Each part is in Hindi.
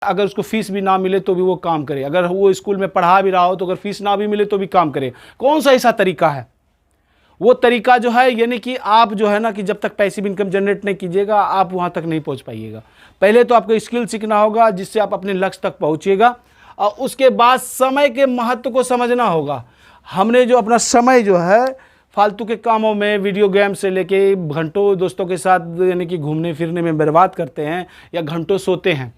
अगर उसको फीस भी ना मिले तो भी वो काम करे, अगर वो स्कूल में पढ़ा भी रहा हो तो अगर फीस ना भी मिले तो भी काम करे। कौन सा ऐसा तरीका है? वो तरीका जो है, यानी कि आप जो है ना कि जब तक पैसिव इनकम जनरेट नहीं कीजिएगा आप वहाँ तक नहीं पहुँच पाइएगा। पहले तो आपको स्किल सीखना होगा जिससे आप अपने लक्ष्य तक पहुँचिएगा, और उसके बाद समय के महत्व को समझना होगा। हमने जो अपना समय जो है फालतू के कामों में, वीडियो गेम से लेके घंटों दोस्तों के साथ यानी कि घूमने फिरने में बर्बाद करते हैं, या घंटों सोते हैं।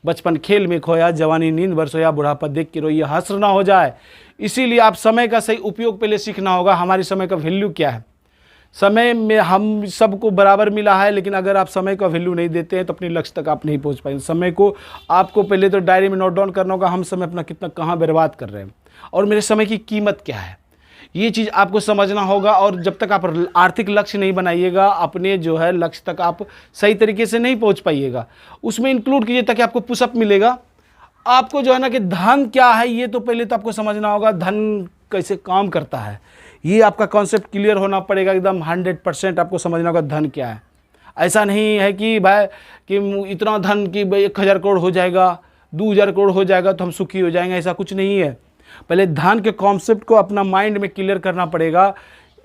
बचपन खेल में खोया, जवानी नींद भर सोया, बुढ़ापा देख के रोइए, हश्र ना हो जाए। इसीलिए आप समय का सही उपयोग पहले सीखना होगा। हमारे समय का वैल्यू क्या है? समय में हम सबको बराबर मिला है, लेकिन अगर आप समय का वैल्यू नहीं देते हैं तो अपने लक्ष्य तक आप नहीं पहुंच पाएंगे। समय को आपको पहले तो डायरी में नोट डाउन करना होगा, हम समय अपना कितना कहाँ बर्बाद कर रहे हैं और मेरे समय की कीमत क्या है, ये चीज़ आपको समझना होगा। और जब तक आप आर्थिक लक्ष्य नहीं बनाइएगा, अपने जो है लक्ष्य तक आप सही तरीके से नहीं पहुंच पाइएगा। उसमें इंक्लूड कीजिए ताकि आपको पुशअप मिलेगा। आपको जो है ना कि धन क्या है ये तो पहले तो आपको समझना होगा, धन कैसे काम करता है, ये आपका कॉन्सेप्ट क्लियर होना पड़ेगा एकदम 100% आपको समझना होगा धन क्या है। ऐसा नहीं है कि भाई कि इतना धन कि 1000 करोड़ हो जाएगा, 2000 करोड़ हो जाएगा तो हम सुखी हो जाएंगे, ऐसा कुछ नहीं है। पहले धन के कॉन्सेप्ट को अपना माइंड में क्लियर करना पड़ेगा,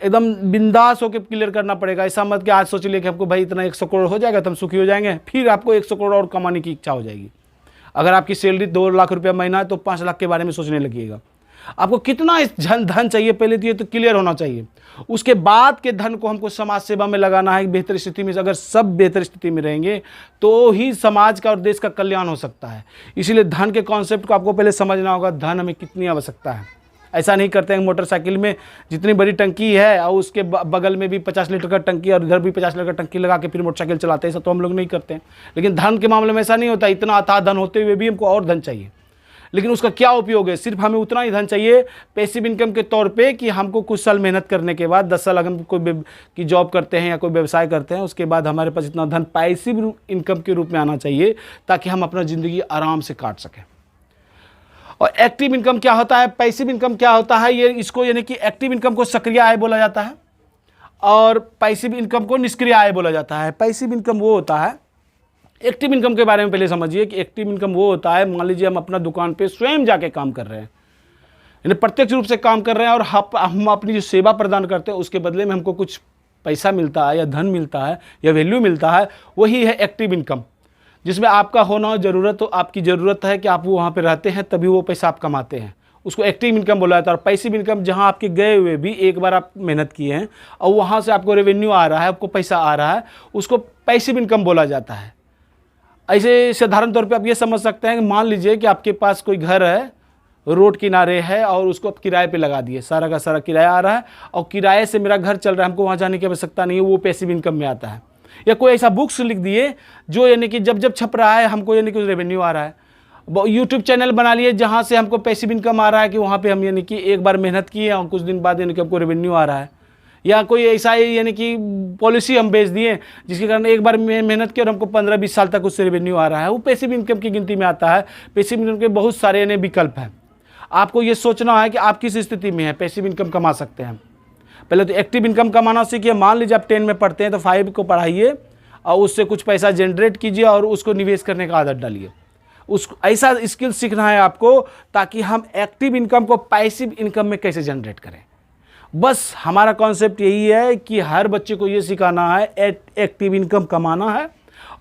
एकदम बिंदास होकर क्लियर करना पड़ेगा। ऐसा मत कि आज सोच लिए कि हमको भाई इतना 100 करोड़ हो जाएगा तो हम सुखी हो जाएंगे, फिर आपको 100 करोड़ और कमाने की इच्छा हो जाएगी। अगर आपकी सैलरी 2 लाख रुपया महीना है तो 5 लाख के बारे में सोचने लगिएगा। आपको कितना धन चाहिए पहले तो ये तो क्लियर होना चाहिए। उसके बाद के धन को हमको समाज सेवा में लगाना है बेहतर स्थिति में। अगर सब बेहतर स्थिति में रहेंगे तो ही समाज का और देश का कल्याण हो सकता है। इसीलिए धन के कॉन्सेप्ट को आपको पहले समझना होगा, धन हमें कितनी आवश्यकता है। ऐसा नहीं करते हैं मोटरसाइकिल में जितनी बड़ी टंकी है और उसके बगल में भी 50 लीटर का टंकी और इधर भी 50 लीटर का टंकी लगा के फिर मोटरसाइकिल चलाते हैं। ऐसा तो हम लोग नहीं करते हैं। लेकिन धन के मामले में ऐसा नहीं होता। इतना अथाह धन होते हुए भी हमको और धन चाहिए, लेकिन उसका क्या उपयोग है? सिर्फ हमें उतना ही धन चाहिए पैसिव इनकम के तौर पे कि हमको कुछ साल मेहनत करने के बाद 10 साल अगर हम कोई की जॉब करते हैं या कोई व्यवसाय करते हैं, उसके बाद हमारे पास इतना धन पैसिव इनकम के रूप में आना चाहिए ताकि हम अपना ज़िंदगी आराम से काट सकें। और एक्टिव इनकम क्या होता है, पैसिव इनकम क्या होता है, ये इसको यानी कि एक्टिव इनकम को सक्रिय आय बोला जाता है और पैसिव इनकम को निष्क्रिय आय बोला जाता है। पैसिव इनकम वो होता है, एक्टिव इनकम के बारे में पहले समझिए कि एक्टिव इनकम वो होता है, मान लीजिए हम अपना दुकान पे स्वयं जाके काम कर रहे हैं, यानी प्रत्यक्ष रूप से काम कर रहे हैं और हम अपनी जो सेवा प्रदान करते हैं उसके बदले में हमको कुछ पैसा मिलता है या धन मिलता है या वैल्यू मिलता है, वही है एक्टिव इनकम। जिसमें आपका होना ज़रूरत हो, आपकी ज़रूरत है कि आप वो वहाँ पर रहते हैं तभी वो पैसा आप कमाते हैं, उसको एक्टिव इनकम बोला जाता है। और पैसिव इनकम जहाँ आपके गए हुए भी एक बार आप मेहनत किए हैं और वहाँ से आपको रेवेन्यू आ रहा है, आपको पैसा आ रहा है, उसको पैसिव इनकम बोला जाता है। ऐसे साधारण तौर पे आप ये समझ सकते हैं कि मान लीजिए कि आपके पास कोई घर है, रोड किनारे है और उसको आप किराए पे लगा दिए, सारा का सारा किराया आ रहा है और किराए से मेरा घर चल रहा है, हमको वहाँ जाने की आवश्यकता नहीं है, वो पैसिव इनकम में आता है। या कोई ऐसा बुक्स लिख दिए जो यानी कि जब जब छप रहा है हमको यानी कि रेवेन्यू आ रहा है। यूट्यूब चैनल बना लिए जहाँ से हमको पैसिव इनकम आ रहा है कि वहाँ पर हम यानी कि एक बार मेहनत किए और कुछ दिन बाद यानी कि हमको रेवेन्यू आ रहा है। या कोई ऐसा यानी कि पॉलिसी हम बेच दिए जिसके कारण एक बार मेहनत की और हमको 15-20 साल तक उससे रेवेन्यू आ रहा है, वो पैसिव इनकम की गिनती में आता है। पैसिव इनकम के बहुत सारे यानी विकल्प हैं। आपको ये सोचना है कि आप किस स्थिति में है, पैसिव इनकम कमा सकते हैं। पहले तो एक्टिव इनकम कमाना सीखिए। मान लीजिए आप 10 में पढ़ते हैं तो 5 को पढ़ाइए और उससे कुछ पैसा जनरेट कीजिए और उसको निवेश करने का आदत डालिए। उसको ऐसा स्किल सीखना है आपको ताकि हम एक्टिव इनकम को पैसिव इनकम में कैसे जनरेट करें। बस हमारा कॉन्सेप्ट यही है कि हर बच्चे को ये सिखाना है एक्टिव इनकम कमाना है।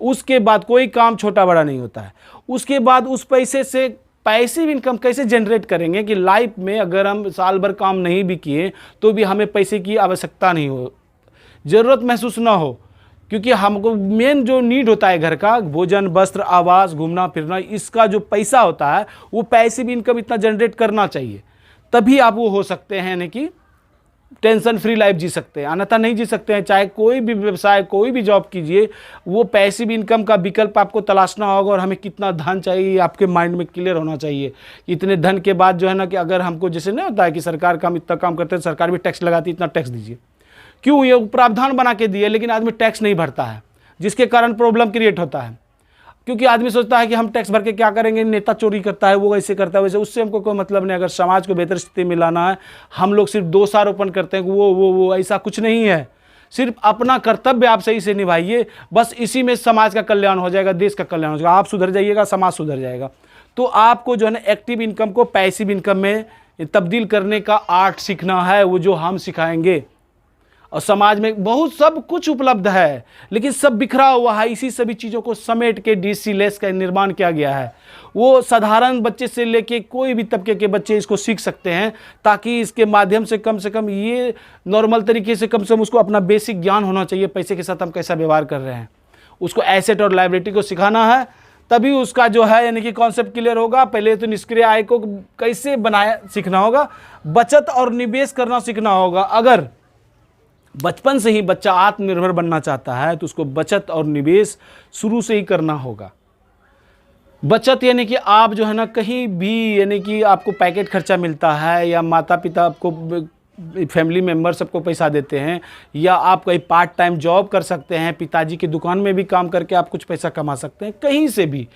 उसके बाद कोई काम छोटा बड़ा नहीं होता है। उसके बाद उस पैसे से पैसिव इनकम कैसे जनरेट करेंगे कि लाइफ में अगर हम साल भर काम नहीं भी किए तो भी हमें पैसे की आवश्यकता नहीं हो, ज़रूरत महसूस ना हो। क्योंकि हमको मेन जो नीड होता है घर का, भोजन, वस्त्र, आवास, घूमना फिरना, इसका जो पैसा होता है वो पैसिव इनकम इतना जनरेट करना चाहिए, तभी आप वो हो सकते हैं यानी कि टेंशन फ्री लाइफ जी सकते हैं, अन्यथा नहीं जी सकते हैं। चाहे कोई भी व्यवसाय, कोई भी जॉब कीजिए, वो पैसिव इनकम का विकल्प आपको तलाशना होगा। और हमें कितना धन चाहिए आपके माइंड में क्लियर होना चाहिए। इतने धन के बाद जो है ना कि अगर हमको जैसे नहीं होता है कि सरकार का हम इतना काम करते हैं, सरकार भी टैक्स लगाती है, इतना टैक्स दीजिए। क्यों? ये प्रावधान बना के दिए, लेकिन आदमी टैक्स नहीं भरता है, जिसके कारण प्रॉब्लम क्रिएट होता है। क्योंकि आदमी सोचता है कि हम टैक्स भर के क्या करेंगे, नेता चोरी करता है, वो ऐसे करता है वैसे, उससे हमको कोई मतलब नहीं। अगर समाज को बेहतर स्थिति में लाना है, हम लोग सिर्फ दोषारोपण करते हैं कि वो ऐसा कुछ नहीं है। सिर्फ अपना कर्तव्य आप सही से निभाइए, बस इसी में समाज का कल्याण हो जाएगा, देश का कल्याण हो जाएगा। आप सुधर जाइएगा, समाज सुधर जाएगा। तो आपको जो है ना एक्टिव इनकम को पैसिव इनकम में तब्दील करने का आर्ट सीखना है, वो जो हम सिखाएंगे। और समाज में बहुत सब कुछ उपलब्ध है, लेकिन सब बिखरा हुआ है। इसी सभी चीज़ों को समेट के डीसी लेस का निर्माण किया गया है। वो साधारण बच्चे से लेके कोई भी तबके के बच्चे इसको सीख सकते हैं, ताकि इसके माध्यम से कम ये नॉर्मल तरीके से कम उसको अपना बेसिक ज्ञान होना चाहिए, पैसे के साथ हम कैसा व्यवहार कर रहे हैं। उसको एसेट और लायबिलिटी को सिखाना है, तभी उसका जो है यानी कि कॉन्सेप्ट क्लियर होगा। पहले तो निष्क्रिय आय को कैसे बनाया सीखना होगा, बचत और निवेश करना सीखना होगा। अगर बचपन से ही बच्चा आत्मनिर्भर बनना चाहता है तो उसको बचत और निवेश शुरू से ही करना होगा। बचत यानी कि आप जो है ना कहीं भी यानी कि आपको पैकेट खर्चा मिलता है, या माता पिता आपको फैमिली मेम्बर सबको पैसा देते हैं, या आप कहीं पार्ट टाइम जॉब कर सकते हैं, पिताजी की दुकान में भी काम करके आप कुछ पैसा कमा सकते हैं। कहीं से भी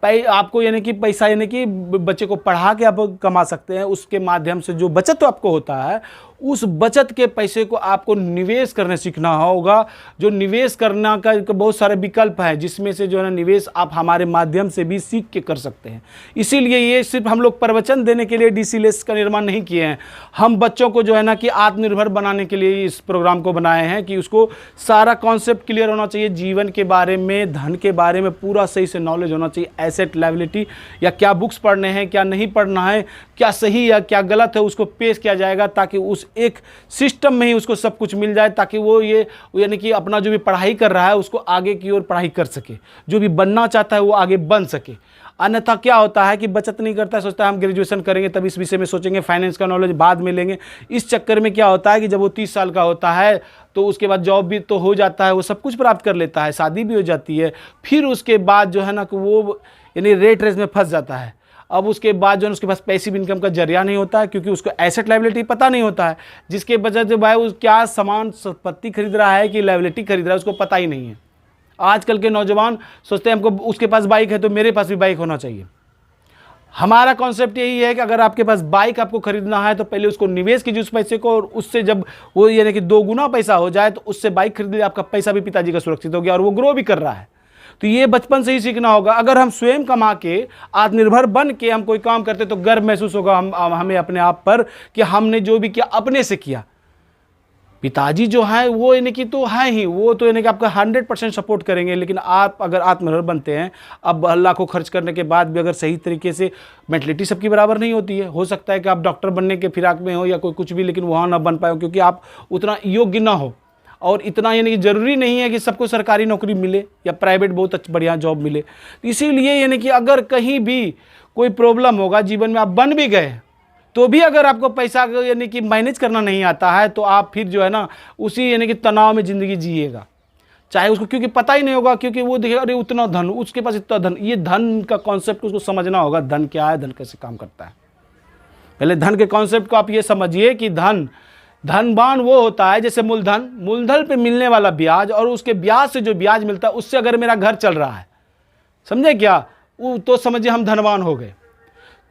आपको यानी कि पैसा यानी कि बच्चे को पढ़ा के आप कमा सकते हैं। उसके माध्यम से जो बचत आपको होता है, उस बचत के पैसे को आपको निवेश करने सीखना होगा। जो निवेश करना का बहुत सारे विकल्प हैं, जिसमें से जो है ना निवेश आप हमारे माध्यम से भी सीख के कर सकते हैं। इसीलिए ये सिर्फ हम लोग प्रवचन देने के लिए डीसी लेस का निर्माण नहीं किए हैं। हम बच्चों को जो है ना कि आत्मनिर्भर बनाने के लिए इस प्रोग्राम को बनाए हैं, कि उसको सारा कॉन्सेप्ट क्लियर होना चाहिए, जीवन के बारे में, धन के बारे में पूरा सही से नॉलेज होना चाहिए, एसेट लायबिलिटी, या क्या बुक्स पढ़ने हैं, क्या नहीं पढ़ना है, क्या सही या क्या गलत है, उसको पेश किया जाएगा, ताकि उस एक सिस्टम में ही उसको सब कुछ मिल जाए, ताकि वो ये यानी कि अपना जो भी पढ़ाई कर रहा है उसको आगे की ओर पढ़ाई कर सके, जो भी बनना चाहता है वो आगे बन सके। अन्यथा क्या होता है कि बचत नहीं करता है, सोचता है हम ग्रेजुएशन करेंगे तब इस विषय में सोचेंगे, फाइनेंस का नॉलेज बाद में लेंगे। इस चक्कर में क्या होता है कि जब वो 30 साल का होता है तो उसके बाद जॉब भी तो हो जाता है, वो सब कुछ प्राप्त कर लेता है, शादी भी हो जाती है, फिर उसके बाद जो है ना कि वो यानी रेट रेस में फंस जाता है। अब उसके बाद जो है उसके पास पैसिव इनकम का जरिया नहीं होता है, क्योंकि उसको एसेट लायबिलिटी पता नहीं होता है, जिसके वजह से भाई वो क्या सामान संपत्ति खरीद रहा है कि लायबिलिटी खरीद रहा है उसको पता ही नहीं है। आजकल के नौजवान सोचते हैं हमको उसके पास बाइक है तो मेरे पास भी बाइक होना चाहिए। हमारा कॉन्सेप्ट यही है कि अगर आपके पास बाइक आपको खरीदना है तो पहले उसको निवेश कीजिए उस पैसे को, और उससे जब वो यानी कि 2 गुना पैसा हो जाए तो उससे बाइक खरीद लीजिए। आपका पैसा भी पिताजी का सुरक्षित हो गया और वो ग्रो भी कर रहा है। तो ये बचपन से ही सीखना होगा। अगर हम स्वयं कमा के आत्मनिर्भर बन के हम कोई काम करते तो गर्व महसूस होगा हमें अपने आप पर कि हमने जो भी किया अपने से किया। पिताजी जो है वो यानी कि तो है ही, वो तो यानी कि आपका 100% सपोर्ट करेंगे। लेकिन आप अगर आत्मनिर्भर बनते हैं, अब लाखों खर्च करने के बाद भी अगर सही तरीके से, मेंटलिटी सबकी बराबर नहीं होती है। हो सकता है कि आप डॉक्टर बनने के फिराक में हो या कोई कुछ भी, लेकिन वहाँ ना बन पाए हो क्योंकि आप उतना योग्य ना हो। और इतना यानी कि ज़रूरी नहीं है कि सबको सरकारी नौकरी मिले या प्राइवेट बहुत बढ़िया जॉब मिले। तो इसीलिए यानी कि अगर कहीं भी कोई प्रॉब्लम होगा जीवन में, आप बन भी गए तो भी अगर आपको पैसा यानी कि मैनेज करना नहीं आता है तो आप फिर जो है ना उसी यानी कि तनाव में ज़िंदगी जिएगा, चाहे उसको, क्योंकि पता ही नहीं होगा। क्योंकि वो देखेगा अरे उतना धन, उसके पास इतना धन। ये धन का कॉन्सेप्ट उसको समझना होगा, धन क्या है, धन कैसे काम करता है। पहले धन के कॉन्सेप्ट को आप ये समझिए कि धनवान वो होता है जैसे मूलधन पे मिलने वाला ब्याज, और उसके ब्याज से जो ब्याज मिलता है उससे अगर मेरा घर चल रहा है, समझे क्या, वो तो समझिए हम धनवान हो गए।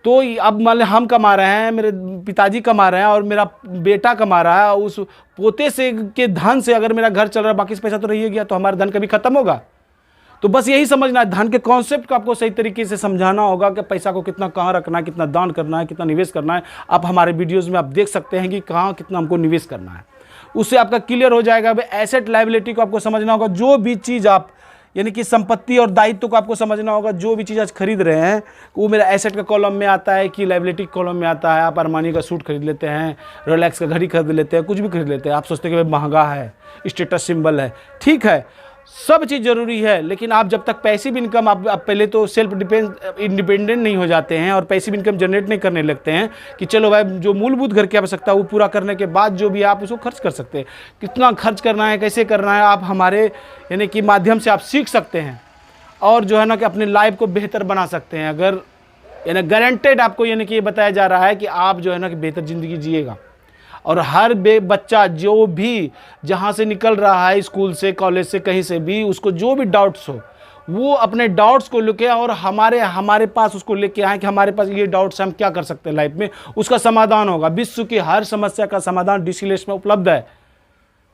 तो अब मान हम कमा रहे हैं, मेरे पिताजी कमा रहे हैं और मेरा बेटा कमा रहा है, उस पोते से के धन से अगर मेरा घर चल रहा है, बाकी पैसा तो रह गया, तो हमारा धन कभी खत्म होगा। तो बस यही समझना है, धन के कॉन्सेप्ट को आपको सही तरीके से समझाना होगा कि पैसा को कितना कहाँ रखना है, कितना दान करना है, कितना निवेश करना है। आप हमारे वीडियोज़ में आप देख सकते हैं कि कहाँ कितना हमको निवेश करना है, उससे आपका क्लियर हो जाएगा। एसेट लायबिलिटी को आपको समझना होगा। जो भी चीज़ आप यानी कि संपत्ति और दायित्व को आपको समझना होगा। जो भी चीज़ आज खरीद रहे हैं वो मेरा एसेट का कॉलम में आता है कि लायबिलिटी कॉलम में आता है। आप अरमानी का सूट खरीद लेते हैं, रोलेक्स का घड़ी खरीद लेते हैं, कुछ भी खरीद लेते हैं, आप सोचते हैं कि भाई महंगा है, स्टेटस सिंबल है। ठीक है, सब चीज़ ज़रूरी है, लेकिन आप जब तक पैसिव इनकम आप पहले तो सेल्फ इंडिपेंडेंट नहीं हो जाते हैं और पैसिव इनकम जनरेट नहीं करने लगते हैं कि चलो भाई जो मूलभूत घर की आवश्यकता है वो पूरा करने के बाद जो भी आप उसको खर्च कर सकते हैं। कितना खर्च करना है, कैसे करना है, आप हमारे यानी कि माध्यम से आप सीख सकते हैं और जो है ना कि अपने लाइफ को बेहतर बना सकते हैं। अगर यानी गारंटेड आपको यानी कि ये बताया जा रहा है कि आप जो है ना कि बेहतर ज़िंदगी जिएगा। और हर बच्चा जो भी जहाँ से निकल रहा है, स्कूल से, कॉलेज से, कहीं से भी, उसको जो भी डाउट्स हो वो अपने डाउट्स को लेके और हमारे पास उसको लेके आए कि हमारे पास ये डाउट्स हम क्या कर सकते हैं लाइफ में, उसका समाधान होगा। विश्व की हर समस्या का समाधान डीसी लेस में उपलब्ध है।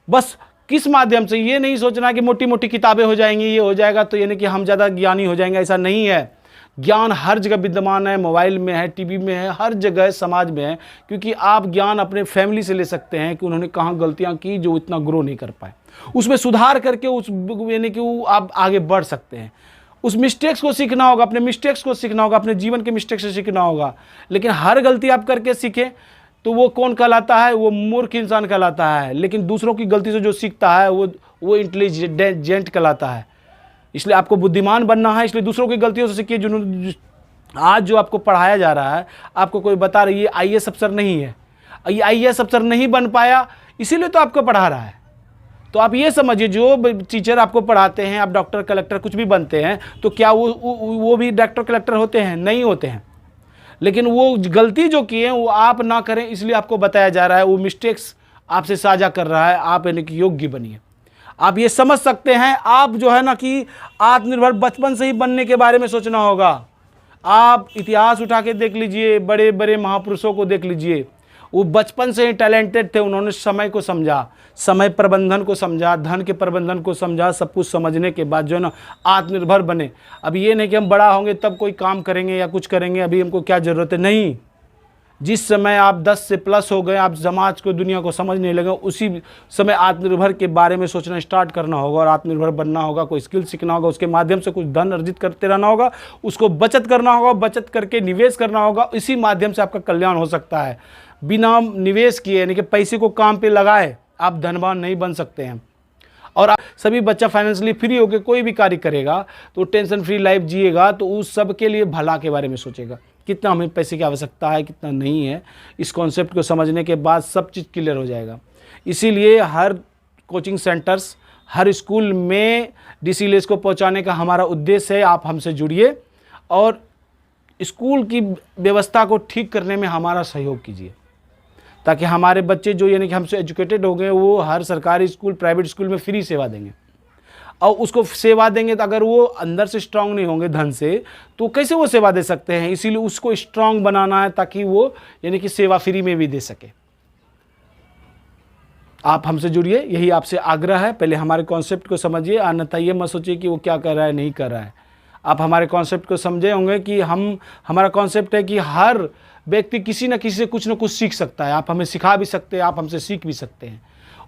बस किस माध्यम से, ये नहीं सोचना कि मोटी मोटी किताबें हो जाएंगी, ये हो जाएगा तो यानी कि हम ज़्यादा ज्ञानी हो जाएंगे, ऐसा नहीं है। ज्ञान हर जगह विद्यमान है, मोबाइल में है, टीवी में है, हर जगह समाज में है। क्योंकि आप ज्ञान अपने फैमिली से ले सकते हैं कि उन्होंने कहाँ गलतियाँ की जो इतना ग्रो नहीं कर पाए, उसमें सुधार करके उस यानी कि वो आप आगे बढ़ सकते हैं। उस मिस्टेक्स को सीखना होगा, अपने मिस्टेक्स को सीखना होगा, अपने जीवन के मिस्टेक्स से सीखना होगा। लेकिन हर गलती आप करके सीखें तो वो कौन कहलाता है, वो मूर्ख इंसान कहलाता है। लेकिन दूसरों की गलती से जो सीखता है वो इंटेलिजेंट कहलाता है। इसलिए आपको बुद्धिमान बनना है, इसलिए दूसरों की गलतियों से सीखिए। आज जो आपको पढ़ाया जा रहा है, आपको कोई बता रही है आईएएस अफसर नहीं है, ये आईएएस अफसर नहीं बन पाया इसीलिए तो आपको पढ़ा रहा है। तो आप ये समझिए, जो टीचर आपको पढ़ाते हैं, आप डॉक्टर कलेक्टर कुछ भी बनते हैं, तो क्या वो भी डॉक्टर कलेक्टर होते हैं? नहीं होते हैं। लेकिन वो गलती जो किए वो आप ना करें इसलिए आपको बताया जा रहा है, वो मिस्टेक्स आपसे साझा कर रहा है, आप यानी कि योग्य बनिए। आप ये समझ सकते हैं, आप जो है ना कि आत्मनिर्भर बचपन से ही बनने के बारे में सोचना होगा। आप इतिहास उठा के देख लीजिए, बड़े बड़े महापुरुषों को देख लीजिए, वो बचपन से ही टैलेंटेड थे। उन्होंने समय को समझा, समय प्रबंधन को समझा, धन के प्रबंधन को समझा, सब कुछ समझने के बाद जो है ना आत्मनिर्भर बने। अब ये नहीं कि हम बड़ा होंगे तब कोई काम करेंगे या कुछ करेंगे, अभी हमको क्या ज़रूरत है, नहीं। जिस समय आप 10 से प्लस हो गए, आप समाज को, दुनिया को समझने लगे, उसी समय आत्मनिर्भर के बारे में सोचना स्टार्ट करना होगा और आत्मनिर्भर बनना होगा। कोई स्किल सीखना होगा, उसके माध्यम से कुछ धन अर्जित करते रहना होगा, उसको बचत करना होगा, बचत करके निवेश करना होगा। इसी माध्यम से आपका कल्याण हो सकता है। बिना निवेश किए यानी कि पैसे को काम पे लगाए आप धनवान नहीं बन सकते हैं। और आप सभी बच्चा फाइनेंशियली फ्री होकर कोई भी कार्य करेगा तो टेंशन फ्री लाइफ जिएगा, तो उस सब के लिए भला के बारे में सोचेगा, कितना हमें पैसे की आवश्यकता है, कितना नहीं है। इस कॉन्सेप्ट को समझने के बाद सब चीज़ क्लियर हो जाएगा। इसीलिए हर कोचिंग सेंटर्स, हर स्कूल में डीसीएलएस को पहुंचाने का हमारा उद्देश्य है। आप हमसे जुड़िए और स्कूल की व्यवस्था को ठीक करने में हमारा सहयोग कीजिए, ताकि हमारे बच्चे जो यानी कि हमसे एजुकेटेड हो गए, वो हर सरकारी स्कूल, प्राइवेट स्कूल में फ्री सेवा देंगे। और उसको सेवा देंगे तो अगर वो अंदर से स्ट्रांग नहीं होंगे धन से, तो कैसे वो सेवा दे सकते हैं? इसीलिए उसको स्ट्रांग बनाना है ताकि वो यानी कि सेवा फ्री में भी दे सके। आप हमसे जुड़िए, यही आपसे आग्रह है। पहले हमारे कॉन्सेप्ट को समझिए, अन्यथा ये मत सोचिए कि वो क्या कर रहा है, नहीं कर रहा है। आप हमारे कॉन्सेप्ट को समझे होंगे कि हमारा कॉन्सेप्ट है कि हर व्यक्ति किसी न किसी से कुछ न कुछ सीख सकता है। आप हमें सिखा भी सकते हैं, आप हमसे सीख भी सकते हैं।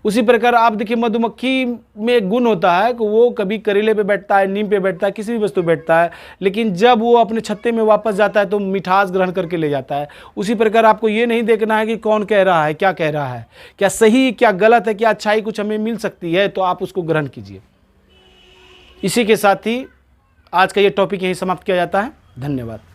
उसी प्रकार आप देखिए, मधुमक्खी में एक गुण होता है कि वो कभी करेले पे बैठता है, नीम पे बैठता है, किसी भी वस्तु पे बैठता है, लेकिन जब वो अपने छत्ते में वापस जाता है तो मिठास ग्रहण करके ले जाता है। उसी प्रकार आपको ये नहीं देखना है कि कौन कह रहा है, क्या कह रहा है, क्या सही, क्या गलत है, क्या अच्छाई कुछ हमें मिल सकती है, तो आप उसको ग्रहण कीजिए। इसी के साथ ही आज का ये टॉपिक यहीं समाप्त किया जाता है। धन्यवाद।